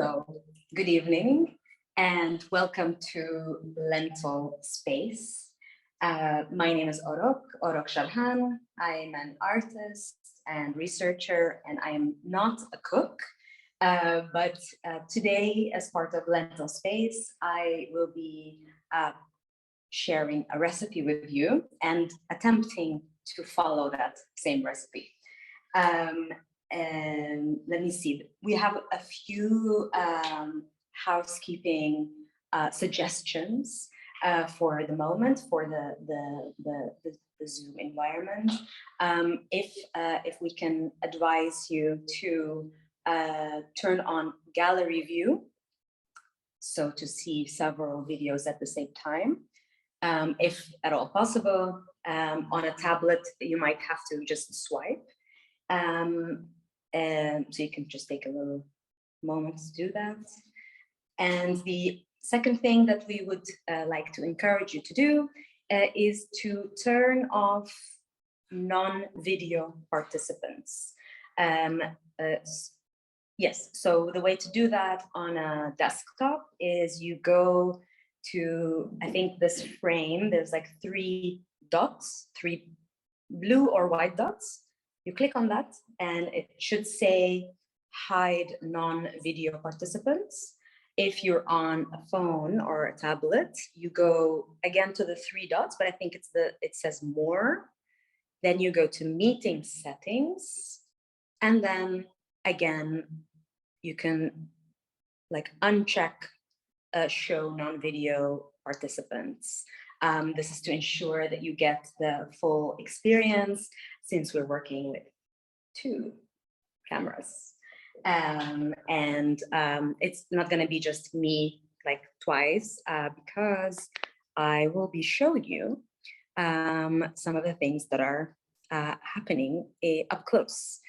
Hello, good evening, and welcome to Lentil Space. My name is Urok Shirhan. I'm an artist and researcher, and I am not a cook. But today, as part of Lentil Space, I will be sharing a recipe with you and attempting to follow that same recipe. And let me see, we have a few housekeeping suggestions for the moment for the Zoom environment. If we can advise you to turn on gallery view, so to see several videos at the same time. If at all possible, on a tablet, you might have to just swipe. And so you can just take a little moment to do that. And the second thing that we would like to encourage you to do is to turn off non-video participants. Yes, so the way to do that on a desktop is you go to, I think this frame, there's like three dots, three blue or white dots. You click on that and it should say hide non-video participants. If you're on a phone or a tablet, you go again to the three dots, but I think it says more. Then you go to meeting settings, and then again, you can like uncheck show non-video participants. This is to ensure that you get the full experience, since we're working with two cameras. It's not going to be just me like twice, because I will be showing you some of the things that are happening up close.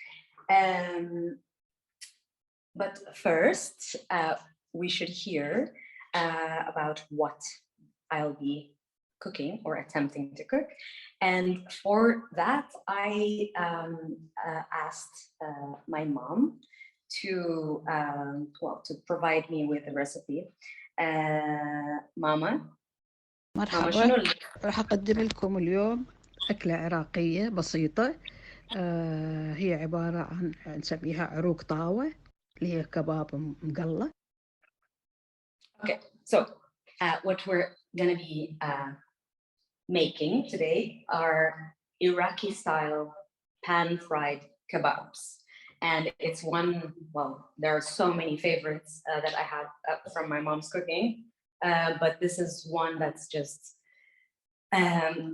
But first, we should hear about what I'll be cooking or attempting to cook. And for that, I asked my mom to provide me with a recipe. ماما مرحبا. راح أقدم لكم اليوم أكلة عراقية بسيطة. هي عبارة عن نسميها عروق طاوة، اللي هي كباب مقلى. Okay, so what we're gonna be making today are Iraqi style pan-fried kebabs. And it's one, well, there are so many favorites that I had from my mom's cooking, but this is one that's just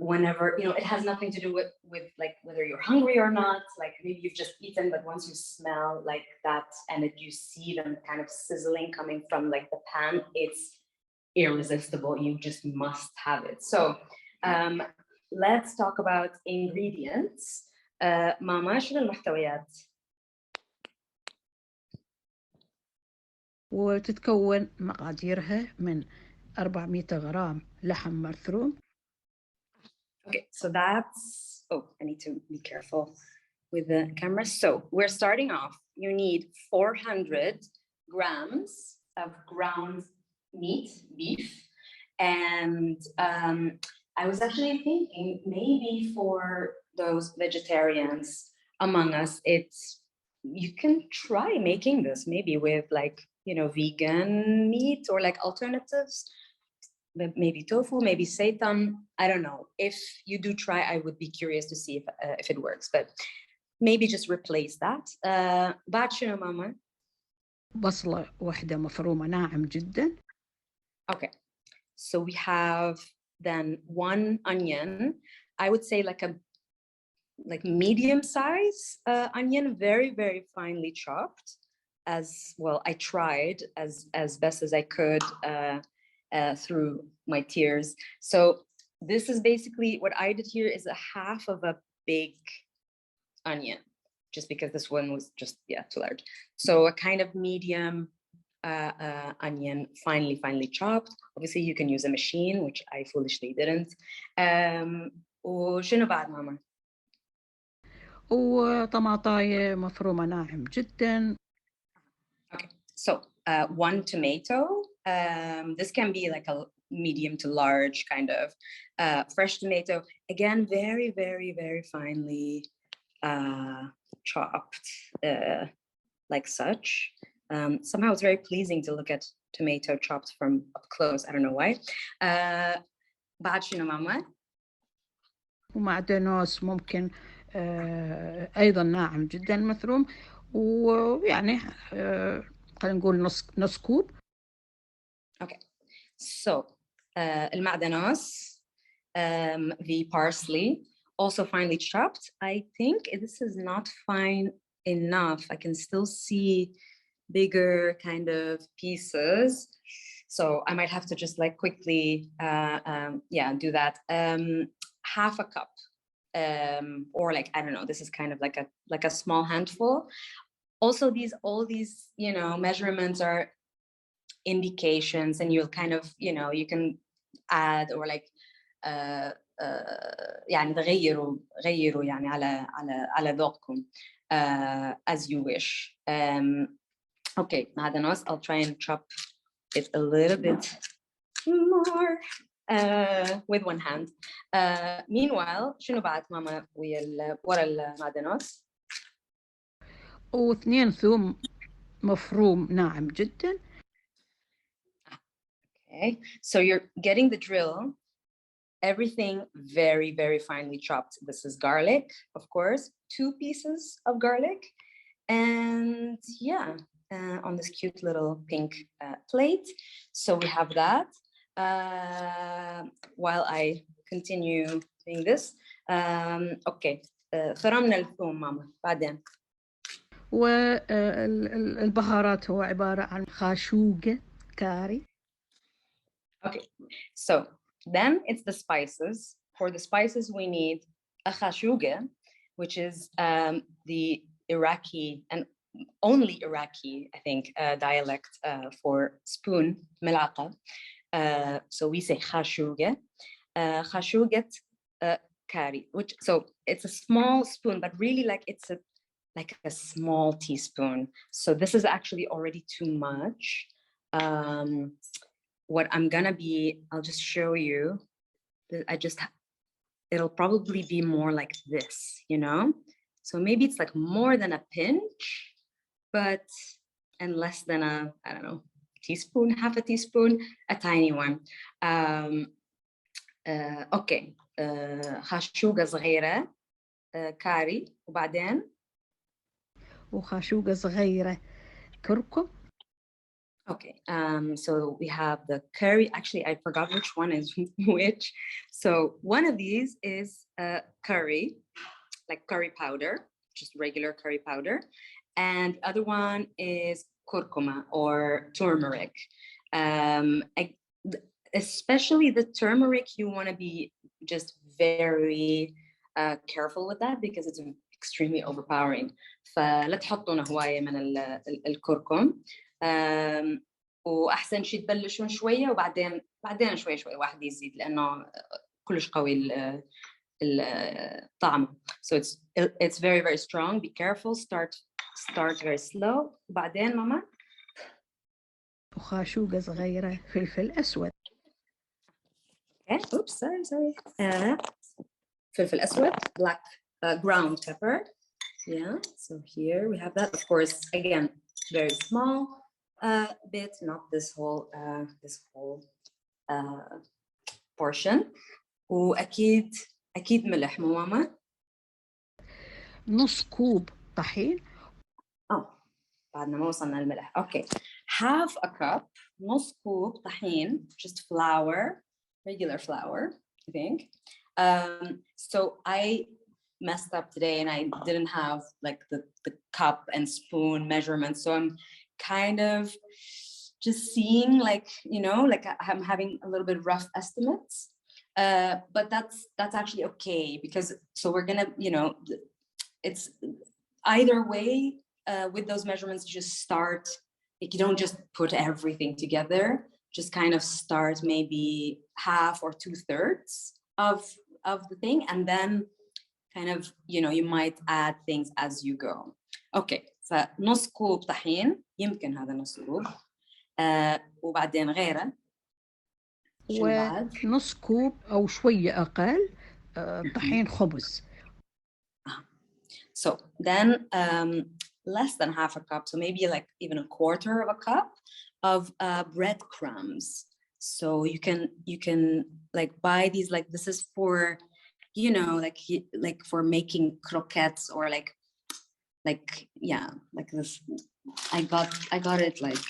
whenever, it has nothing to do with like whether you're hungry or not, like maybe you've just eaten, but once you smell like that and you see them kind of sizzling coming from like the pan, it's irresistible. You just must have it. So let's talk about ingredients. ماما شنو المحتويات؟ وتتكون مقاديرها من 400 غرام لحم مرثوم. Okay, so that's, I need to be careful with the camera. So we're starting off. You need 400 grams of ground meat, beef. And I was actually thinking maybe for those vegetarians among us, you can try making this maybe with like, vegan meat or like alternatives, maybe tofu, maybe seitan. I don't know. If you do try, I would be curious to see if it works, but maybe just replace that. بعد شنو ماما؟ بصلة واحدة مفرومة ناعم جدا. Okay, so we have then 1 onion. I would say like medium size onion, very, very finely chopped. As well, I tried as best as I could through my tears. So this is basically what I did here is a half of a big onion, just because this one was just too large. So a kind of medium onion, finely chopped. Obviously you can use a machine, which I foolishly didn't. وشنو بعد ماما؟ وطماطاية مفرومة ناعم جدا. Okay, so 1 tomato. This can be like a medium to large kind of fresh tomato. Again, very, very, very finely chopped, like such. Somehow it's very pleasing to look at tomato chopped from up close. I don't know why. بعد شنو ماما؟ ومعدنوس ممكن أيضا ناعم جدا مثروم، ويعني خلينا نقول نص كوب. Okay, so المعدنوس, the parsley, also finely chopped. I think this is not fine enough. I can still see bigger kind of pieces. So I might have to just like quickly, do that. Half a cup, or like, I don't know, this is kind of like a small handful. Also, all these, you know, measurements are indications, and you'll kind of, you know, you can add or like, يعني غيروا يعني على ذوقكم, as you wish. Okay, معدنوس, I'll try and chop it a little bit more with one hand. Meanwhile, شنو بعد ماما ورا المعدنوس؟ و2 ثوم مفروم ناعم جدا. Okay, so you're getting the drill. Everything very, very finely chopped. This is garlic, of course, 2 pieces of garlic. And yeah, on this cute little pink plate. So we have that. While I continue doing this, okay. فرمنا الثوم ماما بعدين. والبهارات هو عبارة عن خاشوقة كاري. Okay, so then it's the spices. For the spices, we need a khashuga, which is the Iraqi and only Iraqi, I think, dialect for spoon, ملعقة. So we say khashuga, khashugat kari, which, so it's a small spoon, but really like it's like a small teaspoon. So this is actually already too much. What I'm gonna be, I'll just show you. It'll probably be more like this, you know? So maybe it's like more than a pinch, and less than a, I don't know, teaspoon, half a teaspoon, a tiny one. Okay, خاشوقة صغيرة, كاري, وبعدين وخاشوقة صغيرة كركم. Okay, so we have the curry. Actually, I forgot which one is which. So one of these is curry, like curry powder, just regular curry powder. And the other one is curcuma or turmeric. Especially the turmeric, you want to be just very careful with that because it's extremely overpowering. فلا تحطون هواية من الكركم. واحسن شيء تبلشون شويه وبعدين شوي واحد يزيد لانه كلش قوي الطعم. So it's very, very strong. Be careful. Start very slow. وبعدين ماما وخاشوقة صغيرة فلفل أسود. Okay. Oops, sorry. فلفل أسود, black ground pepper. Yeah. So here we have that. Of course, again, very small bit, not this whole portion. وأكيد ملح مو ماما. نص كوب طحين. بعدنا ما وصلنا الملح. Okay, half a cup, نص كوب طحين, just flour, regular flour, I think. So I messed up today and I didn't have like the cup and spoon measurements, so I'm kind of just seeing like, you know, like I'm having a little bit rough estimates, but that's actually okay because so we're gonna, you know, it's either way. With those measurements, you just start, like you don't just put everything together, just kind of start maybe half or 2/3 of the thing, and then kind of, you know, you might add things as you go. Okay, فنص كوب طحين, يمكن هذا نص كوب, وبعدين غيره ونص كوب أو شوية أقل طحين خبز. So then less than half a cup, so maybe like even a quarter of a cup of breadcrumbs. So you can like buy these, like this is for, you know, like for making croquettes or like yeah, like this. I got it like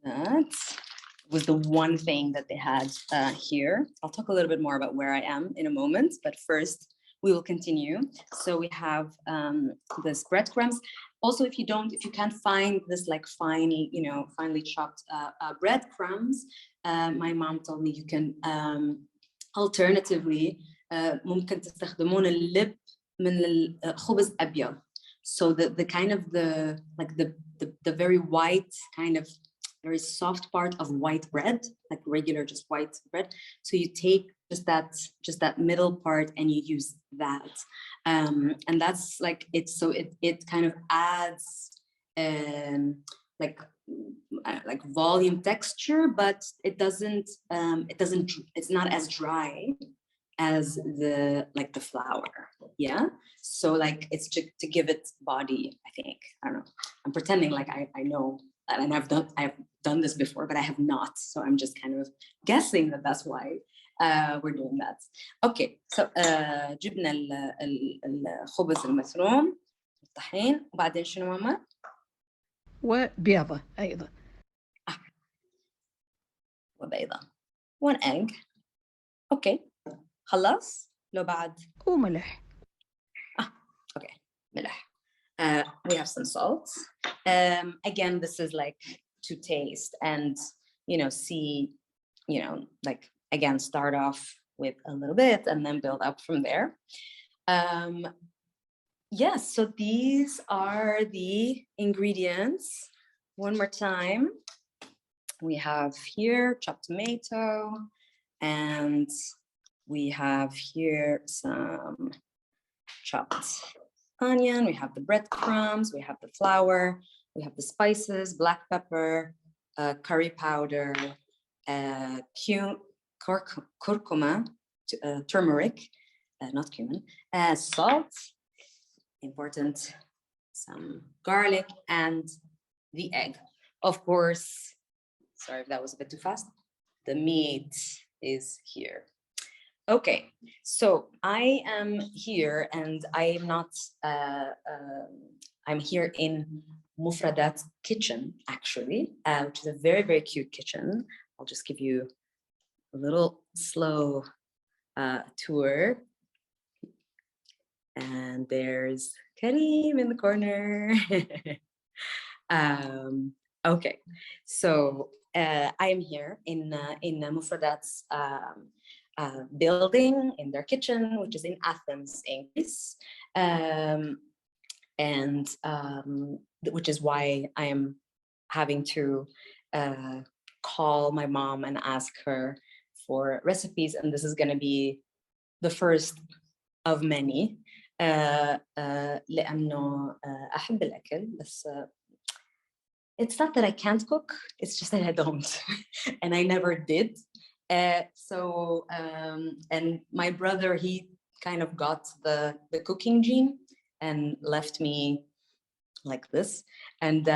that. Was the one thing that they had here. I'll talk a little bit more about where I am in a moment, but first we will continue. So we have this breadcrumbs. Also, if you can't find this like finely chopped breadcrumbs, my mom told me you can alternatively ممكن تستخدمون اللب من الخبز أبيض. So the kind of the very white kind of very soft part of white bread, like regular just white bread. So you take just that middle part and you use that, and that's like it. So it kind of adds like volume texture, but it doesn't. It's not as dry as the flour. Yeah. So like it's to give it body. I think, I don't know. I'm pretending like I know. And I've done this before, but I have not. So I'm just kind of guessing that that's why we're doing that. Okay, so جبنا الخبز المثروم الطحين وبعدين شنو ماما؟ وبيضة أيضا. وبيضة. One egg. Okay. خلاص؟ لو بعد؟ وملح. Okay. ملح. We have some salt. Again, this is like to taste and, see, like, again, start off with a little bit and then build up from there. Yes, so these are the ingredients. One more time. We have here chopped tomato, and we have here some chopped onion, we have the breadcrumbs, we have the flour, we have the spices, black pepper, curry powder, curcuma, turmeric, not cumin, salt, important, some garlic, and the egg. Of course, sorry if that was a bit too fast, the meat is here. Okay, so I am here, and I am not. I'm here in Mufradat's kitchen, actually, which is a very, very cute kitchen. I'll just give you a little slow tour. And there's Kreem in the corner. Okay, so I am here in Mufradat's building, in their kitchen, which is in Athens, in Greece, and which is why I am having to call my mom and ask her for recipes, and this is going to be the first of many. لأنه أحب الأكل بس it's not that I can't cook, it's just that I don't and I never did. So and my brother, he kind of got the cooking gene and left me like this, and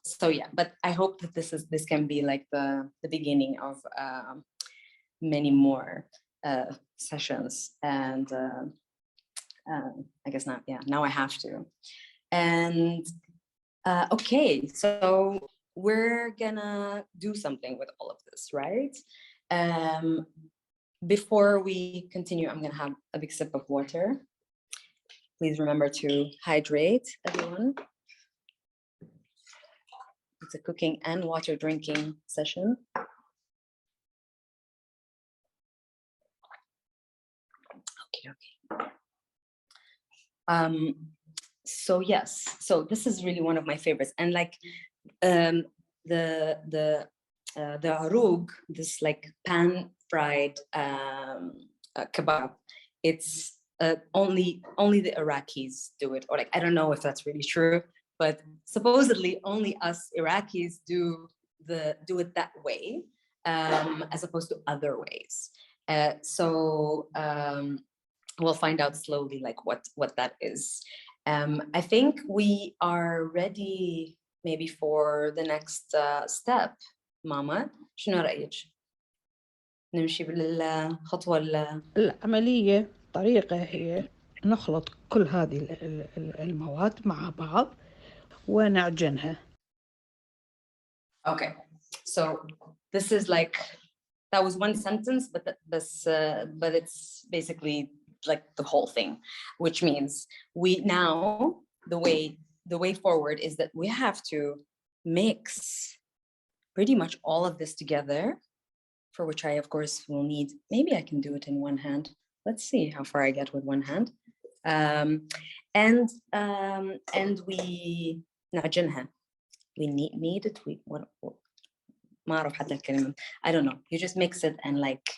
so yeah, but I hope that this can be like the beginning of many more sessions, and I guess not, yeah, now I have to. And okay, so we're gonna do something with all of this, right? Before we continue, I'm gonna have a big sip of water. Please remember to hydrate, everyone. It's a cooking and water drinking session. Okay. So yes, so this is really one of my favorites, and like the urok, this like pan fried kebab, it's only the Iraqis do it, or like I don't know if that's really true, but supposedly only us Iraqis do it that way, as opposed to other ways. So we'll find out slowly like what that is. I think we are ready maybe for the next step. ماما شنو رأيك؟ نمشي بالخطوة العملية طريقة هي نخلط كل هذه المواد مع بعض ونعجنها. Okay, so this is like, that was one sentence, but it's basically like the whole thing, which means we now, the way forward is that we have to mix pretty much all of this together, for which I of course will need, maybe I can do it in one hand. Let's see how far I get with one hand. And we نعجنها. We need it. ما أعرف حتى الكلمة. I don't know. You just mix it and like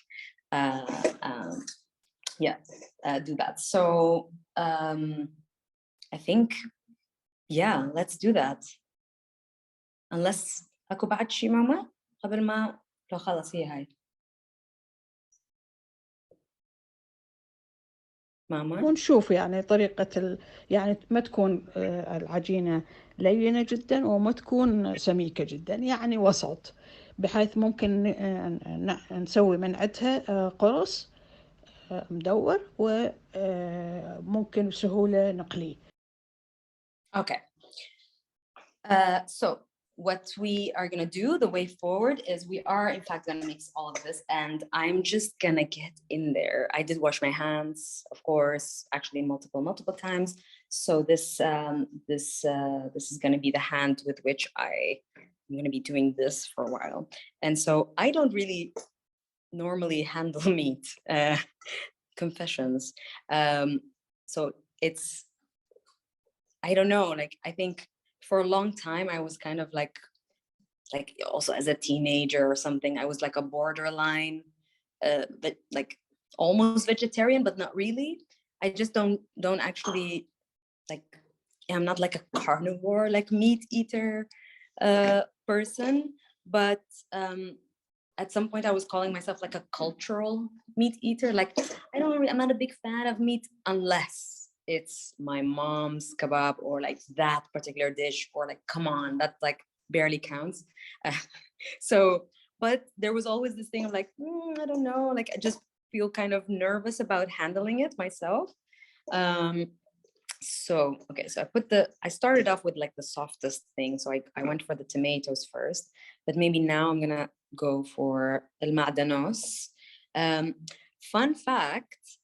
do that. So I think, yeah, let's do that. Unless أكو بعد شي ماما قبل ما لو خلص هي هاي ماما. ونشوف يعني طريقة يعني ما تكون العجينة لينة جدا وما تكون سميكة جدا، يعني وسط، بحيث ممكن نسوي من عندها قرص مدور وممكن بسهولة نقليه. Okay. So what we are going to do, the way forward, is we are in fact going to mix all of this, and I'm just going to get in there. I did wash my hands, of course, actually multiple times. So this is going to be the hand with which I'm going to be doing this for a while. And so I don't really normally handle meat, confessions. So it's, I don't know, like, I think for a long time I was kind of like also as a teenager or something, I was like a borderline, but like almost vegetarian, but not really. I just don't actually, like, I'm not like a carnivore, like meat eater person, but at some point I was calling myself like a cultural meat eater. Like, I'm not a big fan of meat unless it's my mom's kebab or like that particular dish, or like, come on, that like barely counts. So, but there was always this thing of like, I don't know, like I just feel kind of nervous about handling it myself. So, okay, so I started off with like the softest thing. So I went for the tomatoes first, but maybe now I'm gonna go for المعدنوس. Fun fact,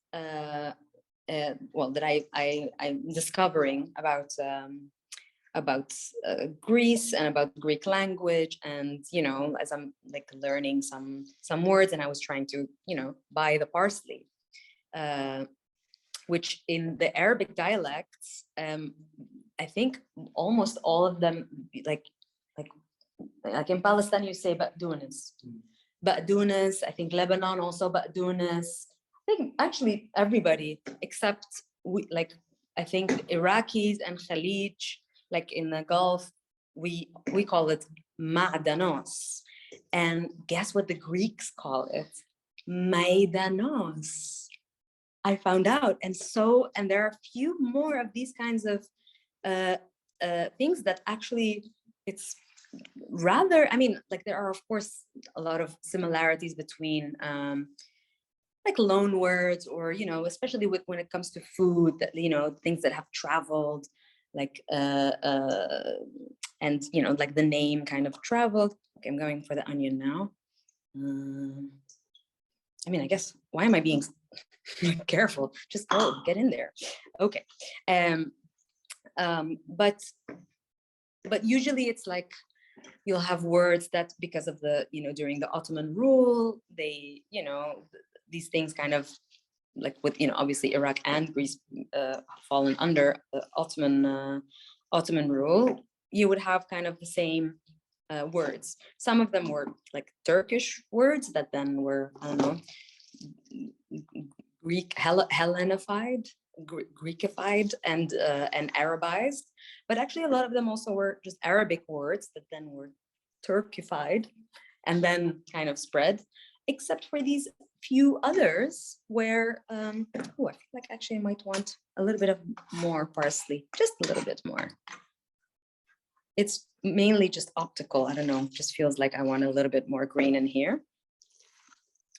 well, that I'm discovering about Greece and about Greek language, and as I'm like learning some words, and I was trying to buy the parsley, which in the Arabic dialects, I think almost all of them, like in Palestine you say baqdounes. I think Lebanon also baqdounes. I think actually everybody except I think Iraqis and Khalij, like in the Gulf, we call it ma'danos. And guess what the Greeks call it? Maidanos. I found out. And there are a few more of these kinds of things that actually it's rather, I mean, like there are of course a lot of similarities between like loan words, or especially when it comes to food, that things that have traveled, like and like the name kind of traveled. Okay, I'm going for the onion now. I mean, I guess, why am I being careful? Just go, get in there. Okay. But usually it's like you'll have words that, because of the during the Ottoman rule, they these things kind of like with obviously Iraq and Greece fallen under the Ottoman rule, you would have kind of the same words. Some of them were like Turkish words that then were, I don't know, Greek Hellenified, Greekified and Arabized, but actually a lot of them also were just Arabic words that then were Turkified and then kind of spread, except for these few others where, I feel like actually I might want a little bit of more parsley, just a little bit more. It's mainly just optical. I don't know, just feels like I want a little bit more green in here.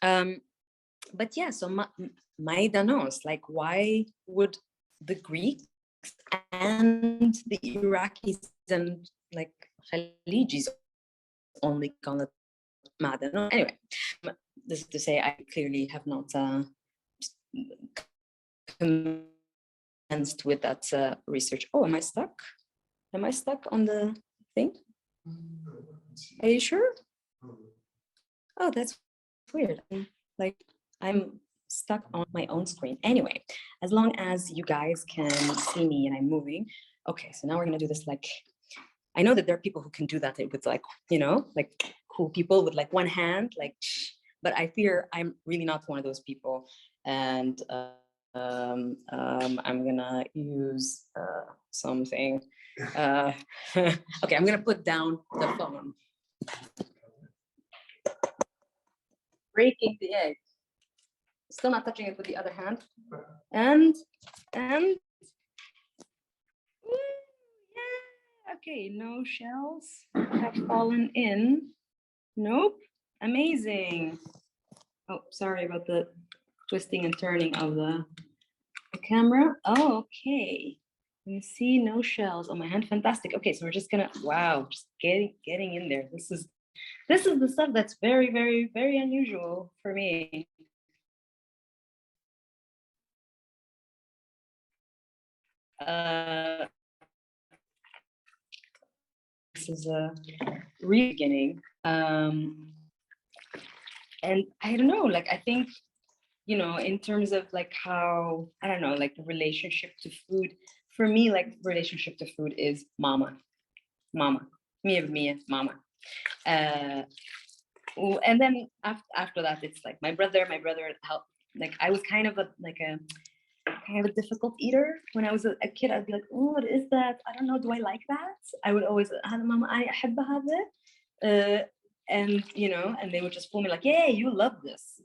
But yeah, so Maidanos, like why would the Greeks and the Iraqis and like Khalijis only call it Maidanos? Anyway, this is to say I clearly have not commenced with that research. Oh, am I stuck? Am I stuck on the thing? Are you sure? Oh, that's weird. Like I'm stuck on my own screen. Anyway, as long as you guys can see me and I'm moving. Okay, so now we're gonna do this like, I know that there are people who can do that with like, you know, like cool people with like one hand, like, but I fear I'm really not one of those people. And I'm gonna use something. Okay, I'm gonna put down the phone. Breaking the egg. Still not touching it with the other hand. And ooh, yeah, okay, no shells have fallen in. Nope, amazing. Oh, sorry about the twisting and turning of the camera. Oh, okay. You see, no shells on my hand. Fantastic. Okay, so we're just gonna, wow, just getting in there. This is the stuff that's very, very, very unusual for me. This is a beginning. And I don't know, like I think, you know, in terms of like how, I don't know, like the relationship to food, for me, like relationship to food is mama, mia, mama. And then after that, it's like my brother helped. Like I was kind of a difficult eater when I was a kid. I'd be like, oh, what is that? I don't know. Do I like that? I would always, mama, I أحب هذا. And you know, and they would just fool me like, yeah, you love this.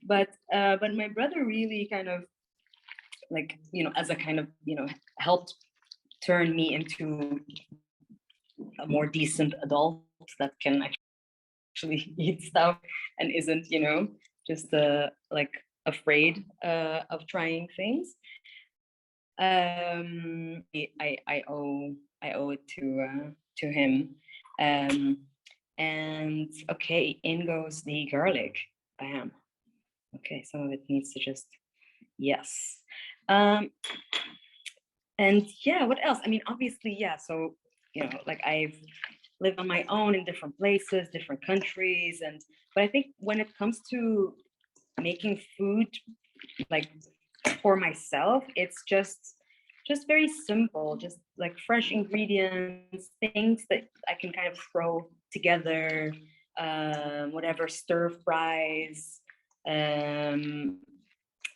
But my brother really kind of like, you know, as a kind of, you know, helped turn me into a more decent adult that can actually eat stuff and isn't, you know, just like afraid of trying things. I owe it to him. And okay, in goes the garlic. Bam. Okay, some of it needs to just, yes. And yeah, what else? I mean, obviously, yeah. So, you know, like I've lived on my own in different places, different countries, but I think when it comes to making food, like for myself, it's just very simple, just like fresh ingredients, things that I can kind of throw together, whatever, stir fries,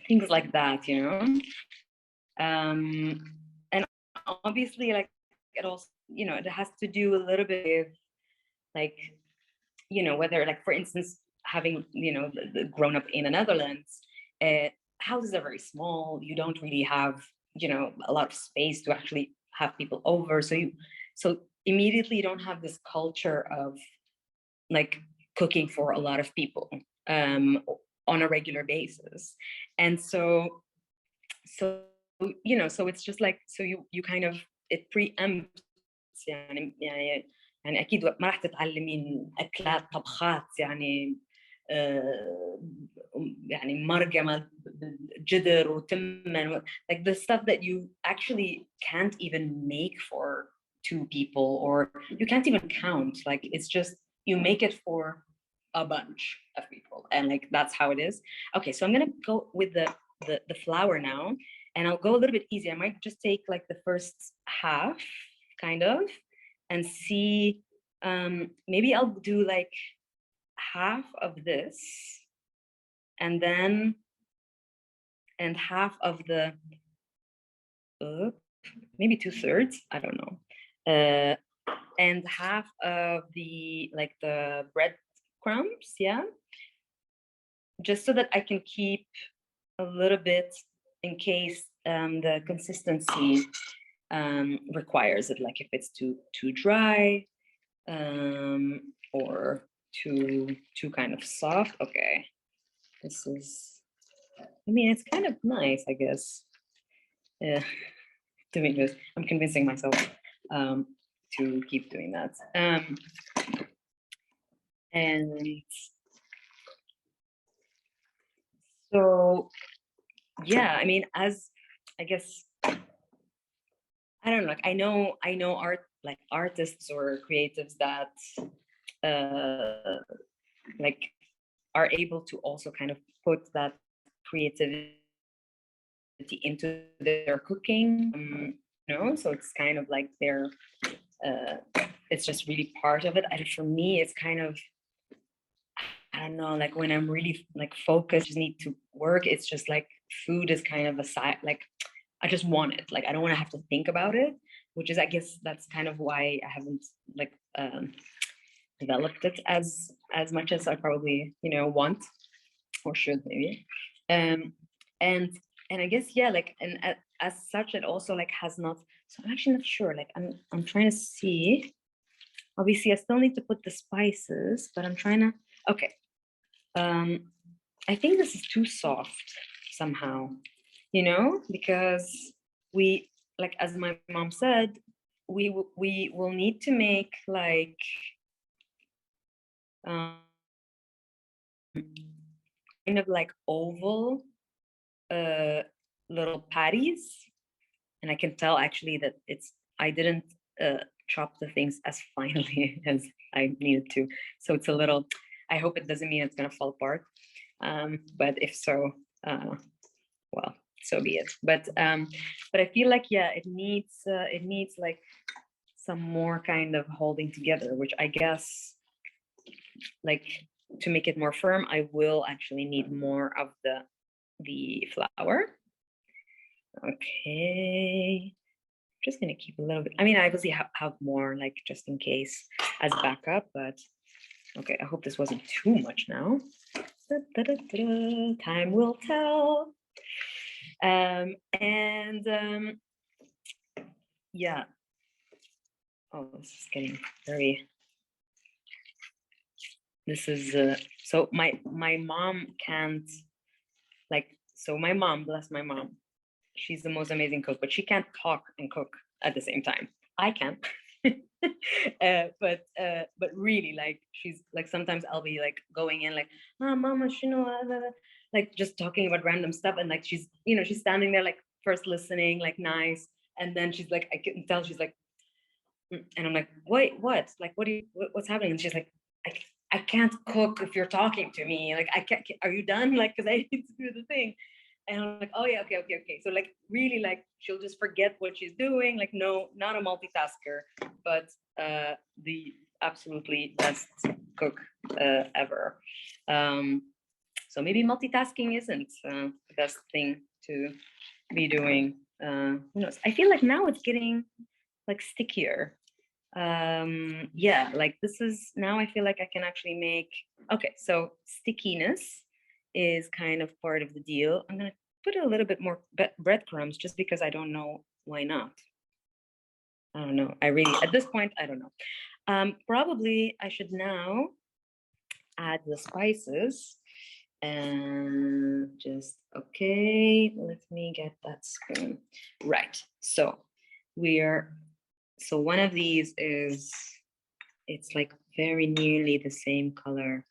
things like that, you know. And obviously, like it also, you know, it has to do a little bit with like, you know, whether like, for instance, having, you know, grown up in the Netherlands, houses are very small. You don't really have, you know, a lot of space to actually have people over. So immediately you don't have this culture of like cooking for a lot of people on a regular basis. And so you know, so it's just like, so you kind of, it preempts يعني اكيد ما راح تتعلمين اكلات طبخات يعني يعني مرقه جدر وتمن, like the stuff that you actually can't even make for two people, or you can't even count, like it's just you make it for a bunch of people, and like that's how it is. Okay, so I'm gonna go with the flour now, and I'll go a little bit easy. I might just take like the first half kind of and see, maybe I'll do like half of this and half of the maybe 2/3, I don't know, and half of the bread crumbs, yeah, just so that I can keep a little bit in case the consistency requires it, like if it's too dry or too kind of soft. Okay, this is, I mean, it's kind of nice, I guess. Yeah, doing this, I'm convincing myself to keep doing that. And so, yeah, I mean, as I guess, I don't know, like I know artists or creatives that like are able to also kind of put that creativity into their cooking, so it's kind of like they're it's just really part of it. And for me, it's kind of, I don't know, like when I'm really like focused, just need to work, it's just like food is kind of a side, like I just want it, like I don't want to have to think about it, which is, I guess that's kind of why I haven't like developed it as much as I probably want or should, maybe. And I guess, yeah, like, and as such it also like has not, so I'm actually not sure, like I'm trying to see, obviously I still need to put the spices, but I'm trying to, okay, I think this is too soft somehow, because we, like as my mom said, we will need to make like kind of like oval little patties, and I can tell actually that I didn't chop the things as finely as I needed to, so it's a little, I hope it doesn't mean it's gonna fall apart, but if so, well, so be it. But I feel like, yeah, it needs like some more kind of holding together, which I guess, like, to make it more firm, I will actually need more of the flour. Okay, just gonna keep a little bit. I mean, I obviously have more, like, just in case as backup, but okay, I hope this wasn't too much now. Time will tell. Yeah. Oh, this is getting very. This is so my mom can't, like, so my mom, bless my mom, she's the most amazing cook, but she can't talk and cook at the same time. I can. But really, like, she's like, sometimes I'll be like going in like, mama, like just talking about random stuff, and like she's she's standing there like first listening, like nice, and then she's like, I can tell she's like, and I'm like, wait, what? Like, what's happening? And she's like, I can't cook if you're talking to me. Like, I can't. Are you done? Like, because I need to do the thing. And I'm like, oh yeah, okay. So like, really, like, she'll just forget what she's doing. Like, no, not a multitasker, but the absolutely best cook ever. So maybe multitasking isn't the best thing to be doing. Who knows? I feel like now it's getting like stickier. Yeah, like this is, now I feel like I can actually make, okay, so stickiness is kind of part of the deal. I'm gonna put a little bit more breadcrumbs just because I don't know why not. I don't know, I really, at this point, I don't know. Probably I should now add the spices, and just, okay, let me get that spoon. Right, so so one of these is, it's like very nearly the same color,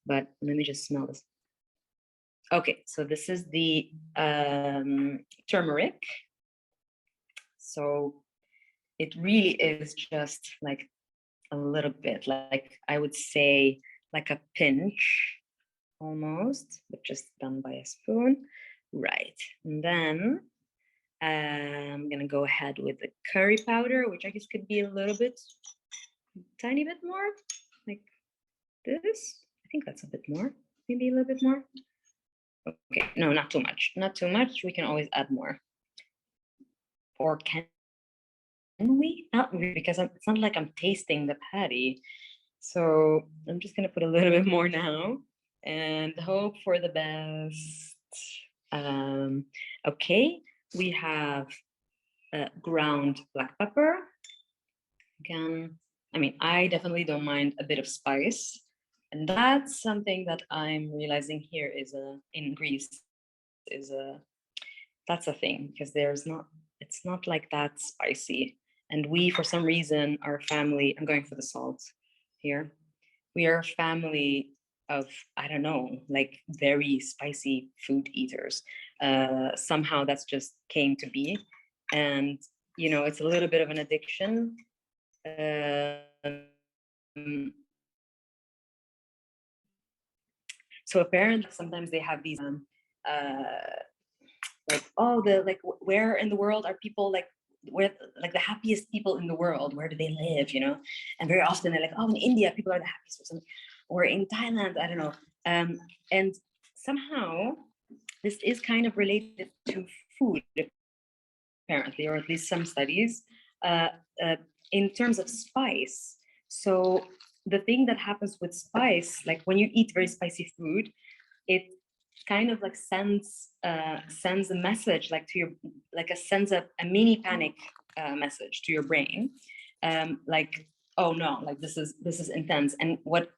but let me just smell this. Okay, so this is the turmeric. So it really is just like a little bit, like I would say like a pinch almost, but just done by a spoon. Right, and then I'm gonna go ahead with the curry powder, which I guess could be a little bit, tiny bit more, like this. I think that's a bit more, maybe a little bit more. Okay, no, not too much, not too much. We can always add more. or can we? Not really, because it's not like I'm tasting the patty. So I'm just gonna put a little bit more now and hope for the best. Okay, we have ground black pepper. Again, I mean, I definitely don't mind a bit of spice. And that's something that I'm realizing here in Greece that's a thing, because it's not like that spicy. And we, for some reason, our family, I'm going for the salt here. We are a family of, I don't know, like very spicy food eaters. Somehow that's just came to be. And, you know, it's a little bit of an addiction. So apparently sometimes they have these like, oh, where in the world are people where like the happiest people in the world, where do they live, you know? And very often they're like, oh, in India people are the happiest, or something, or in Thailand, I don't know. And somehow this is kind of related to food, apparently, or at least some studies, in terms of spice. So the thing that happens with spice, like when you eat very spicy food, it kind of like sends a message, like to your, like sends a mini panic message to your brain, like, oh no, like this is intense. And what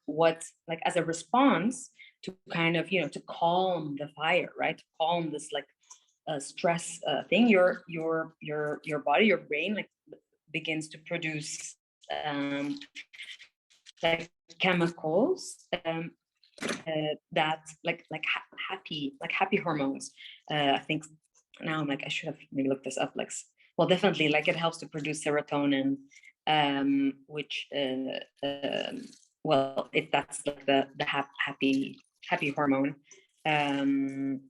like as a response to kind of, you know, to calm the fire, right, to calm this like stress thing, your body, your brain, like begins to produce like chemicals that like happy hormones. I think now I'm like, I should have maybe looked this up. Like, well, definitely, like it helps to produce serotonin, which well, if that's like the happy hormone, and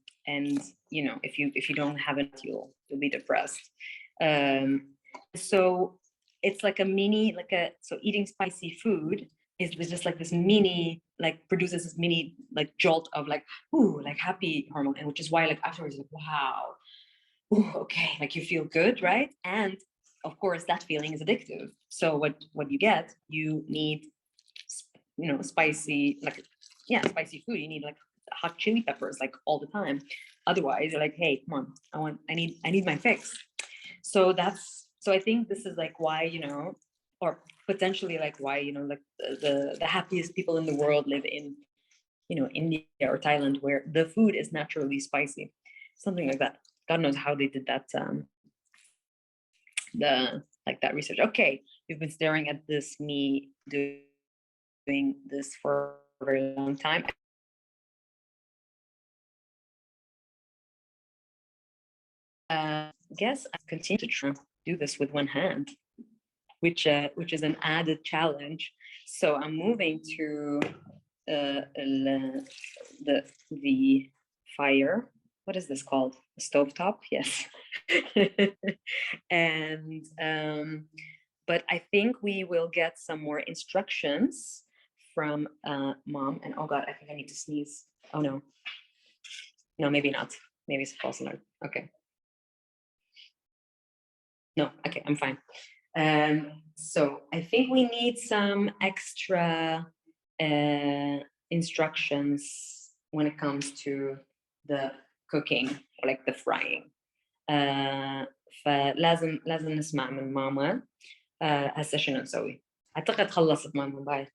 you know, if you don't have it, you'll be depressed. So it's like a mini, so eating spicy food is just like this mini, like produces this mini like jolt of like, ooh, like happy hormone, and which is why like afterwards, like, wow, ooh, okay, like you feel good, right? And of course that feeling is addictive. So what you get, you need, you know, spicy, like, yeah, spicy food. You need like hot chili peppers like all the time. Otherwise you're like, hey, come on, I need my fix. So I think this is like why, you know, or potentially like why, you know, like the happiest people in the world live in, you know, India or Thailand, where the food is naturally spicy, something like that. God knows how they did that, that research. Okay, you've been staring at me doing this for a very long time. Guess I continue to do this with one hand, which is an added challenge. So I'm moving to the fire. What is this called? A stovetop? Yes. And but I think we will get some more instructions from mom. And oh God, I think I need to sneeze. Oh no. No, maybe not. Maybe it's a false alarm. Okay. No, okay, I'm fine. So I think we need some extra instructions when it comes to the cooking, or like the frying. فلازم نسمع من ماما هسه شنو نسوي. اعتقد خلصت ماما. باي.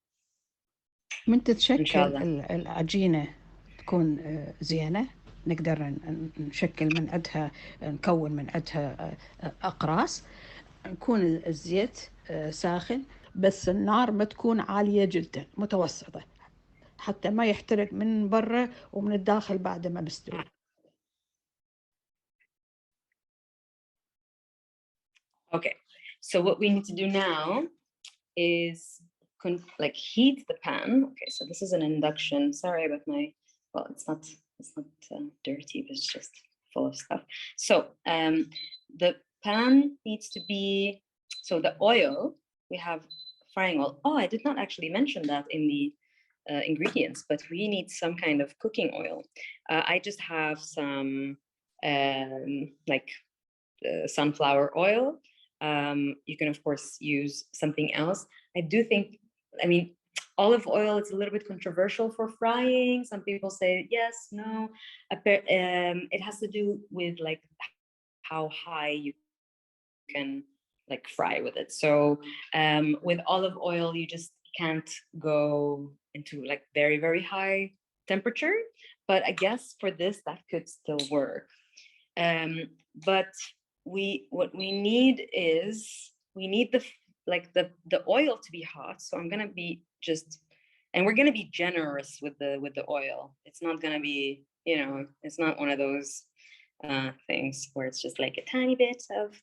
من تتشكل العجينة تكون زينة، نقدر نشكل من عندها، نكون من عندها أقراص. نكون الزيت ساخن، بس النار ما تكون عالية جدا، متوسطة، حتى ما يحترق من برا ومن الداخل بعد ما بيستوي. Okay, so what we need to do now is like heat the pan. Okay, so this is an induction. Sorry about my, well, it's not dirty, it's just full of stuff. So the pan needs to be, so the oil, we have frying oil. Oh, I did not actually mention that in the ingredients, but we need some kind of cooking oil. I just have some like sunflower oil. You can of course use something else. I do think, I mean, olive oil, it's a little bit controversial for frying. Some people say yes, no. It has to do with like how high you can like fry with it. So with olive oil, you just can't go into like very, very high temperature. But I guess for this, that could still work. But what we need is, we need the oil to be hot. So I'm gonna be just, and we're gonna be generous with the oil. It's not gonna be, you know, it's not one of those things where it's just like a tiny bit of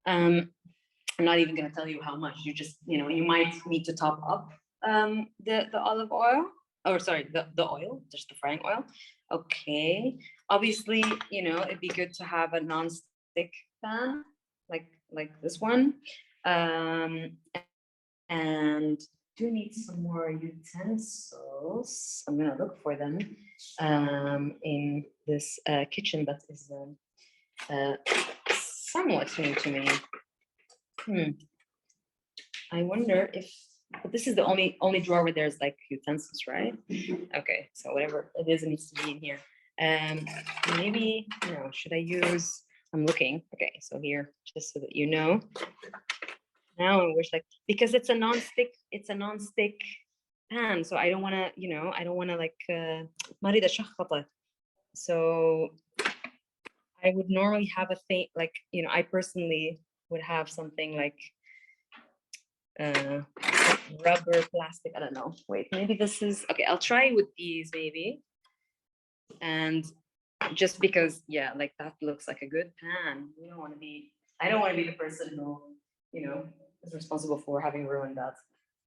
I'm not even gonna tell you how much. You just, you know, you might need to top up the olive oil, or sorry, the oil, just the frying oil. Okay, obviously, you know, it'd be good to have a non-stick pan like this one, and do need some more utensils. I'm gonna look for them in this kitchen that is somewhat new to me. I wonder if, but this is the only drawer where there's like utensils, right? Okay, so whatever it is, it needs to be in here. Maybe, you know, should I use, I'm looking. Okay, so here, just so that you know. Now I wish, like, because it's a non-stick pan, so I don't want to, you know, I don't want to like marida shakhata. So I would normally have a thing like, you know, I personally would have something like rubber, plastic, I don't know. Wait, maybe this is okay. I'll try with these maybe, and just because, yeah, like that looks like a good pan. You don't want to be, I don't want to be the person who, you know, is responsible for having ruined that.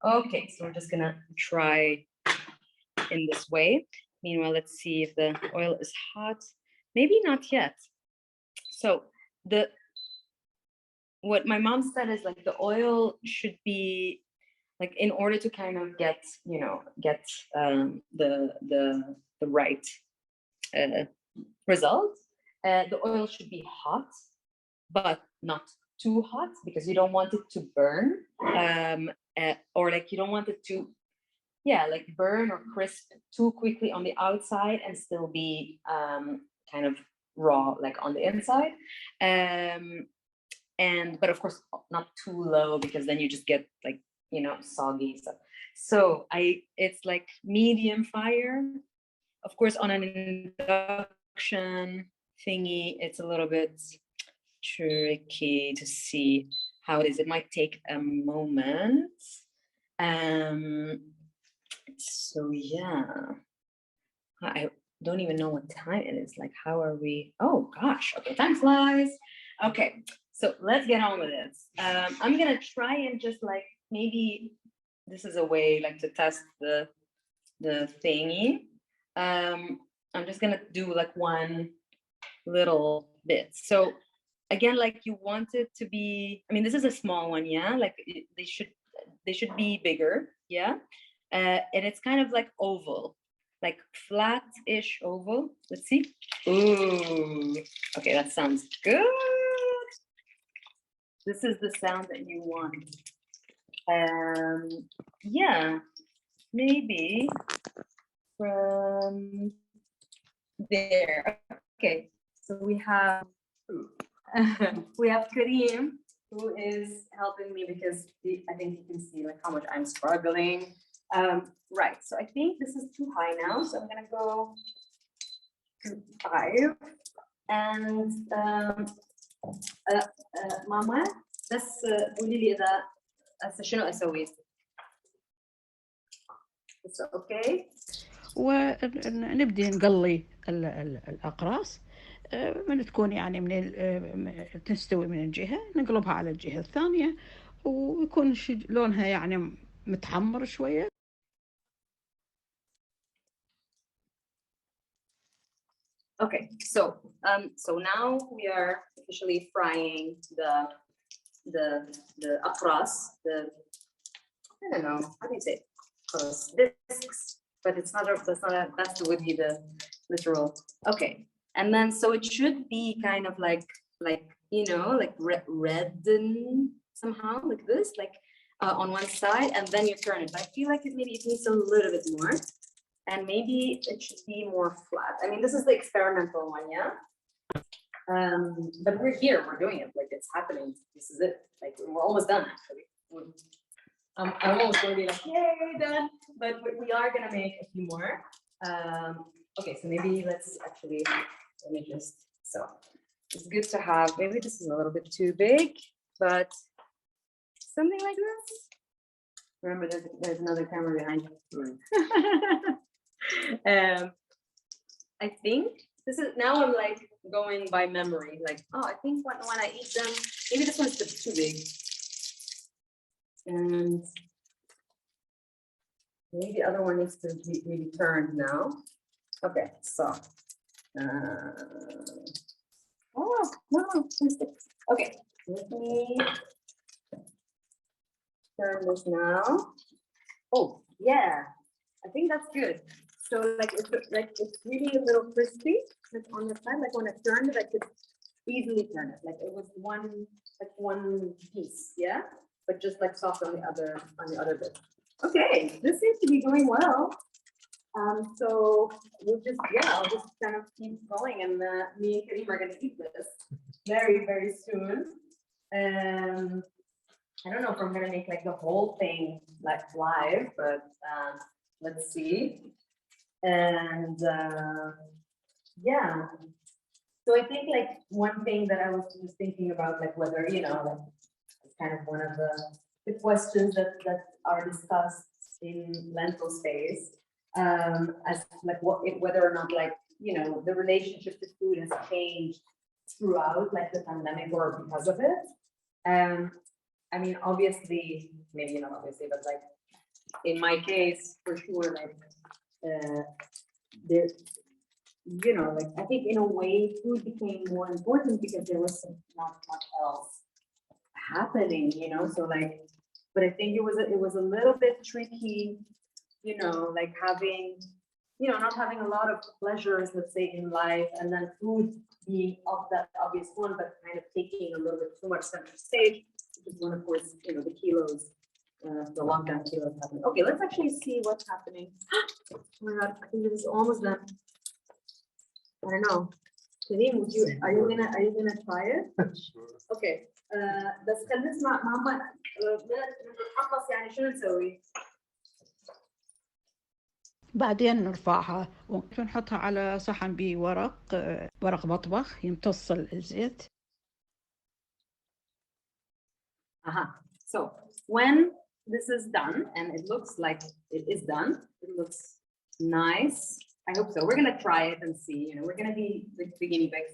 Okay, so we're just gonna try in this way. Meanwhile, let's see if the oil is hot. Maybe not yet. So what my mom said is like the oil should be like, in order to kind of get, you know, get the right result, the oil should be hot, but not too hot, because you don't want it to burn, or like you don't want it to, yeah, like burn or crisp too quickly on the outside and still be kind of raw like on the inside. And but of course not too low, because then you just get like, you know, soggy stuff. So it's like medium fire. Of course, on an induction thingy, it's a little bit tricky to see how it is. It might take a moment. So yeah, I don't even know what time it is. Like, how are we? Oh gosh, okay, time flies. Okay, so let's get on with it. I'm gonna try and just like, maybe this is a way like to test the thingy. I'm just gonna do like one little bit. So again, like you want it to be, I mean, this is a small one, yeah, like they should be bigger, yeah. And it's kind of like oval, like flat-ish oval. Let's see. Ooh, okay, that sounds good. This is the sound that you want. Yeah, maybe from there. Okay, so we have Kreem, who is helping me, because I think you can see like how much I'm struggling. Right, so I think this is too high now, so I'm gonna go to 5. And ماما بس قولي لي إذا هسه شنو أسوي. اوكي، ونبدي نقلي الأقراص من تكون يعني من تستوي من الجهة، نقلبها على الجهة الثانية، ويكون لونها يعني متحمر شوية. Okay, so now we are officially frying the akras, I don't know, how do you say discs, but that would be the literal. Okay, and then so it should be kind of like you know, like redden somehow, like this, like on one side, and then you turn it. But I feel like maybe it needs a little bit more, and maybe it should be more flat. I mean, this is the experimental one, yeah. But we're here, we're doing it, like it's happening. This is it. Like we're almost done actually. I'm almost going to be like, yay, done. But we are going to make a few more. Okay, so maybe let's actually, let me just, so it's good to have, maybe this is a little bit too big, but something like this. Remember, there's another camera behind you. I think this is, now I'm like going by memory, like, oh, I think when I eat them, maybe this one's too big. And maybe the other one needs to be maybe turned now. Okay, so, oh, no, okay, let me turn this now. Oh, yeah, I think that's good. So like it's really a little crispy, like on the side, like when I turned it, I could easily turn it. Like it was one piece, yeah? But just like soft on the other bit. Okay, this seems to be going well. So we'll just, yeah, I'll just kind of keep going, and me and Kariim are gonna eat this very, very soon. I don't know if I'm gonna make like the whole thing like live, but let's see. And yeah, so I think like one thing that I was just thinking about, like whether, you know, like it's kind of one of the questions that are discussed in Lentil Space, as like whether or not, like, you know, the relationship to food has changed throughout like the pandemic or because of it. I mean, obviously, maybe not obviously, but like in my case, for sure, like there, you know, like I think in a way food became more important because there was not much else happening, you know. So like, but I think it was a little bit tricky, you know, like having, you know, not having a lot of pleasures, let's say, in life, and then food being of that obvious one, but kind of taking a little bit too much center stage, which is when, of course, you know, the kilos, the lockdown kilos happening. Okay, let's actually see what's happening. Oh my God, I think this is almost done. I don't know. Kariim, are you gonna try it? Sure. Okay. بس خلينا نسمع ماما نخلص يعني شنو نسوي؟ بعدين نرفعها ونحطها على صحن بورق ورق مطبخ يمتص الزيت. So when this is done and it looks like it is done, it looks nice. I hope so. We're gonna try it and see. You know, we're gonna be the guinea pigs.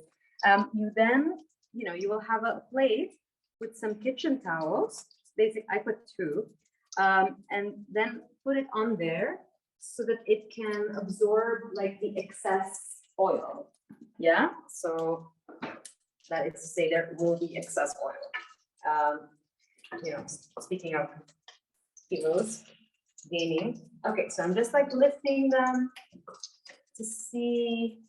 You then, you know, you will have a plate with some kitchen towels. Basically, I put 2, and then put it on there so that it can absorb like the excess oil. Yeah. So that is to say there will be excess oil. You know, speaking of kilos gaining. Okay, so I'm just like lifting them to see.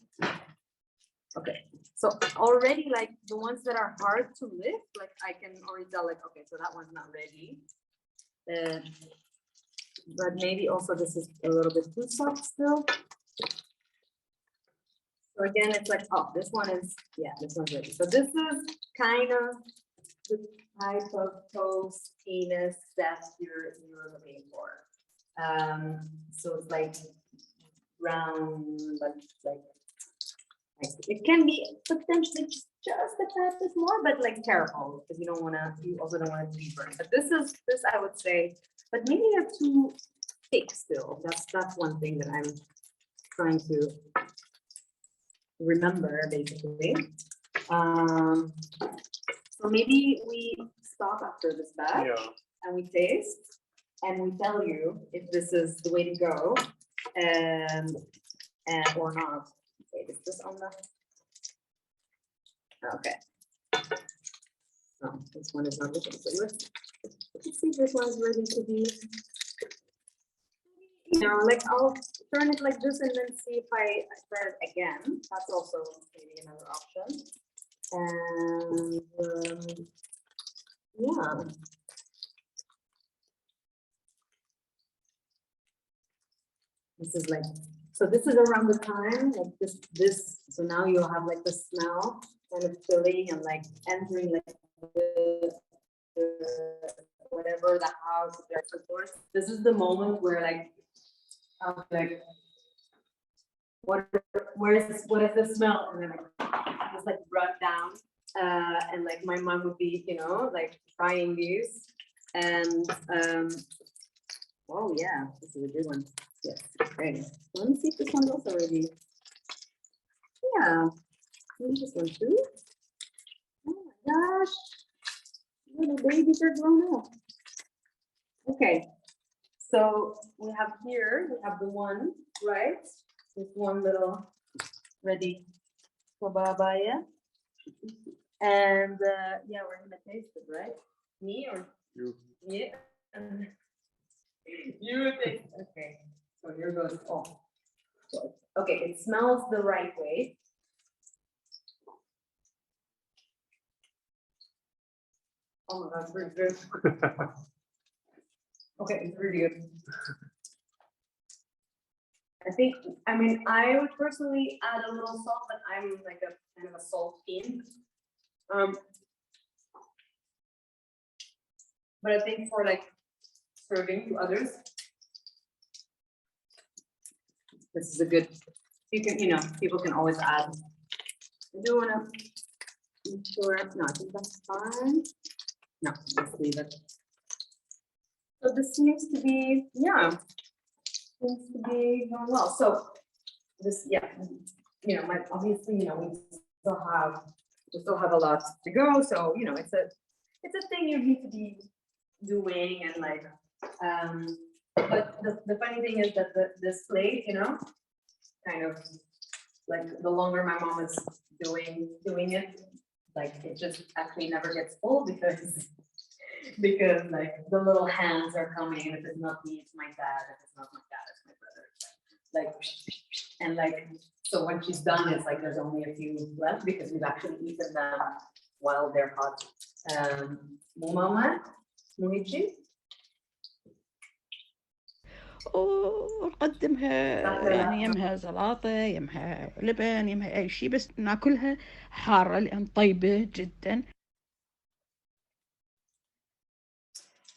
Okay, so already like the ones that are hard to lift, like I can already tell, like, okay, so that one's not ready. But maybe also this is a little bit too soft still. So again, it's like, oh, this one is, yeah, this one's ready. So this is kind of the type of toastiness that you're looking for. So it's like brown, but like it can be potentially just a tad bit more, but like careful because you also don't want it to be burnt. But this I would say, but maybe they're too thick still. That's one thing that I'm trying to remember basically. So maybe we stop after this batch, yeah, and we taste and we tell you if this is the way to go, and or not. Wait, is this on the? Okay. Oh, this one is not looking. So let's see if this one's ready to be. You know, like I'll turn it like this and then see if I try it again. That's also maybe another option. And yeah. This is like, so this is around the time, like this, so now you'll have like the smell kind of filling and like entering like the whatever the house there's of course. This is the moment where like I'm like what is the smell? And then like just like run down and like my mom would be, you know, like trying these and oh yeah, this is a good one. Yes, okay. Let me see if this one goes already. Yeah, maybe this one too. Oh my gosh, little babies are grown up. Okay, so we have here, we have the one, right? This one little ready for babaya. And yeah, we're gonna taste it, right? Me or you? Yeah. You taste. Okay. So here goes. Oh. Okay, it smells the right way. Oh my God, it's really good. Okay, it's really good. I mean, I would personally add a little salt, but I'm like a kind of a salt fiend. But I think for like serving to others, this is a good, you can, you know, people can always add. I do want to make sure, no, I think that's fine. No, let's leave it. So this seems to be, yeah, seems to be going well. So this, yeah, you know, obviously, you know, we still have a lot to go. So, you know, it's a thing you need to be doing and like, but the funny thing is that this plate, you know, kind of like the longer my mom is doing it, like it just actually never gets full because like the little hands are coming. If it's not me, it's my dad. If it's not my dad, it's my brother. Like, and like, so when she's done, it's like there's only a few left because we've actually eaten them while they're hot. Mama, Muhichi. ونقدمها يعني يمها زلاطة يمها لبن يمها أي شيء بس ناكلها حارة لأن طيبة جدا.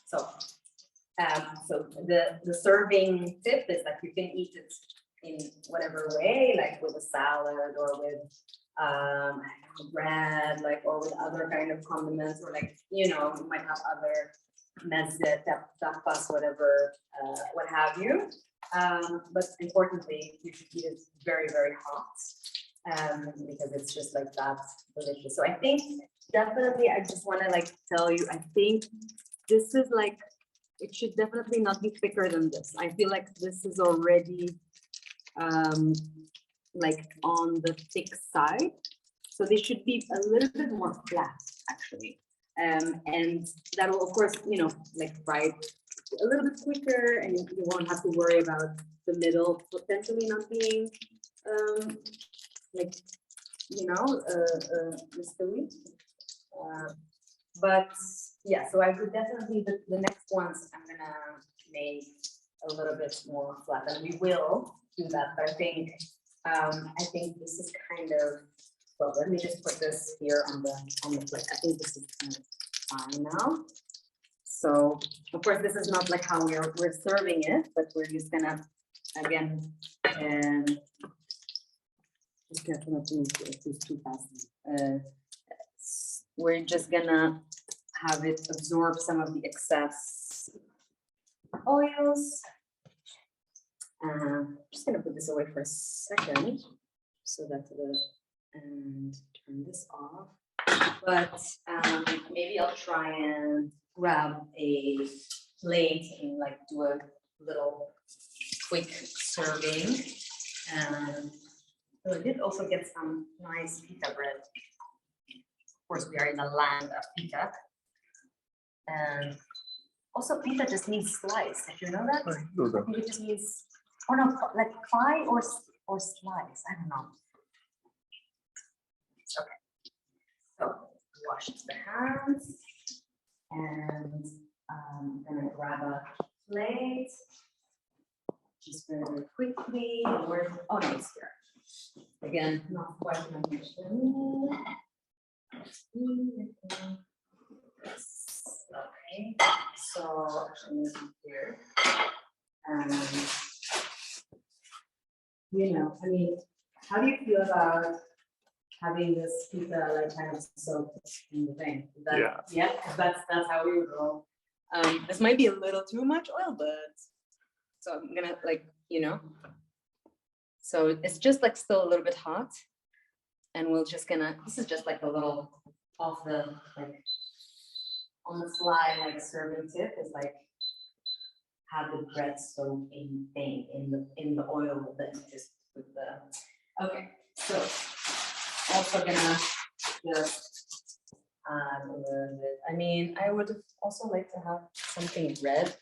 So the serving tip is that you can eat it in whatever way, like with a salad or with bread, like or with other kind of condiments, or like, you know, you might have other mezze, tapas, whatever, what have you. But importantly, you should eat it very, very hot because it's just like that delicious. So I think definitely, I just want to like tell you, I think this is like, it should definitely not be thicker than this. I feel like this is already like on the thick side. So they should be a little bit more flat actually. And that will of course, you know, like fry it a little bit quicker and you won't have to worry about the middle potentially not being like, you know, mystery. But yeah, so I would definitely, the next ones I'm gonna make a little bit more flat, and we will do that. But I think this is kind of, well, let me just put this here on the plate. I think this is kind of fine now. So of course this is not like how we're serving it, but we're just gonna again too fast. We're just gonna have it absorb some of the excess oils. Just gonna put this away for a second so that and turn this off. But maybe I'll try and grab a plate and like do a little quick serving. So I did also get some nice pita bread. Of course, we are in the land of pita. And also pita just means slice. Did you know that? I know that. I think it just means, or no, like fry or slice. I don't know. Okay. wash the hands. And I'm gonna grab a plate. Just very, very quickly. Oh no, it's here. Again, not quite mentioned. Okay, so actually here. And you know, I mean, how do you feel about having this pizza like kind of soaked in the thing? Yeah, that's how we would roll. This might be a little too much oil, but so I'm gonna like, you know. So it's just like still a little bit hot, and we're just gonna. This is just like a little off the like on the fly like serving tip is like have the bread soaked in the oil that you just put the. Okay, so also gonna just add a little bit. I mean, I would also like to have something red.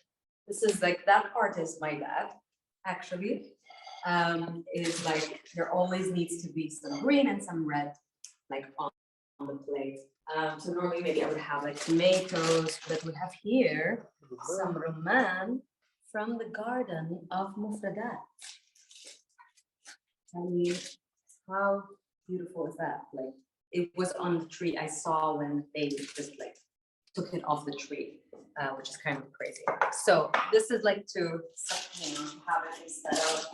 This is like that part is my dad, actually. Is like there always needs to be some green and some red, like on the plate. So normally maybe I would have like tomatoes, but we have here some roman from the garden of Mufradat. I mean, how beautiful is that? Like it was on the tree. I saw when they just like took it off the tree, which is kind of crazy. So this is like to have it instead of.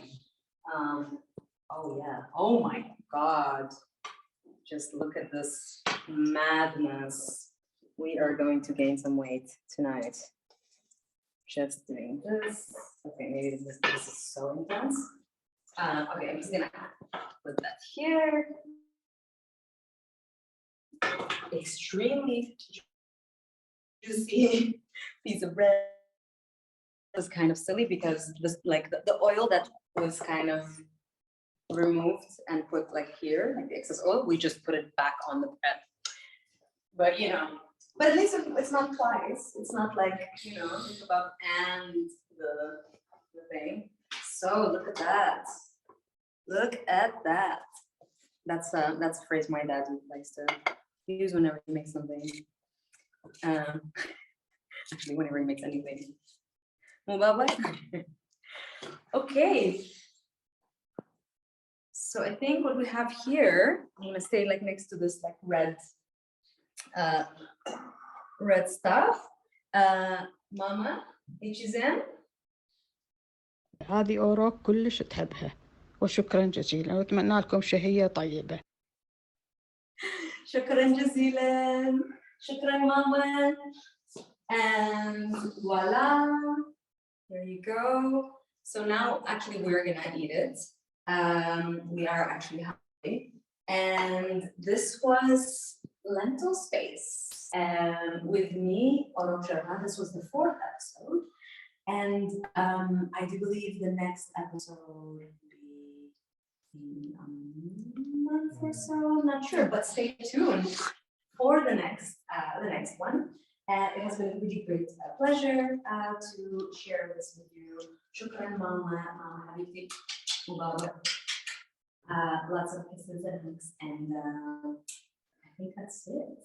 Oh yeah. Oh my God. Just look at this madness. We are going to gain some weight tonight. Just doing this. Okay, maybe this is so intense. Okay, I'm just gonna put that here. Extremely juicy piece of bread. It was kind of silly because this like the oil that was kind of removed and put like here, like the excess oil, we just put it back on the bread. But you know, but at least it's not twice. It's not like, you know, think about and the thing. So look at that. Look at that. That's a phrase my dad likes to use whenever he makes something. Actually, whenever he makes anything. Okay. So I think what we have here, I'm gonna stay like next to this like red stuff. Mama, إيشيزين. هذه اوروك كلش تحبها، وشكرا جزيلا، واتمنى لكم شهية طيبة. شكرا جزيلا. شكرا ماما. And voila. There you go. So now actually we're gonna eat it. We are actually hungry. And this was Lentil Space. With me, Urok Shirhan. This was the 4th episode. And I do believe the next episode will be in a month or so. I'm not sure, but stay tuned for the next one. It has been a really great pleasure to share this with you. Shukran, Mama, Habibti, Mubarak. Lots of kisses and hugs, and I think that's it.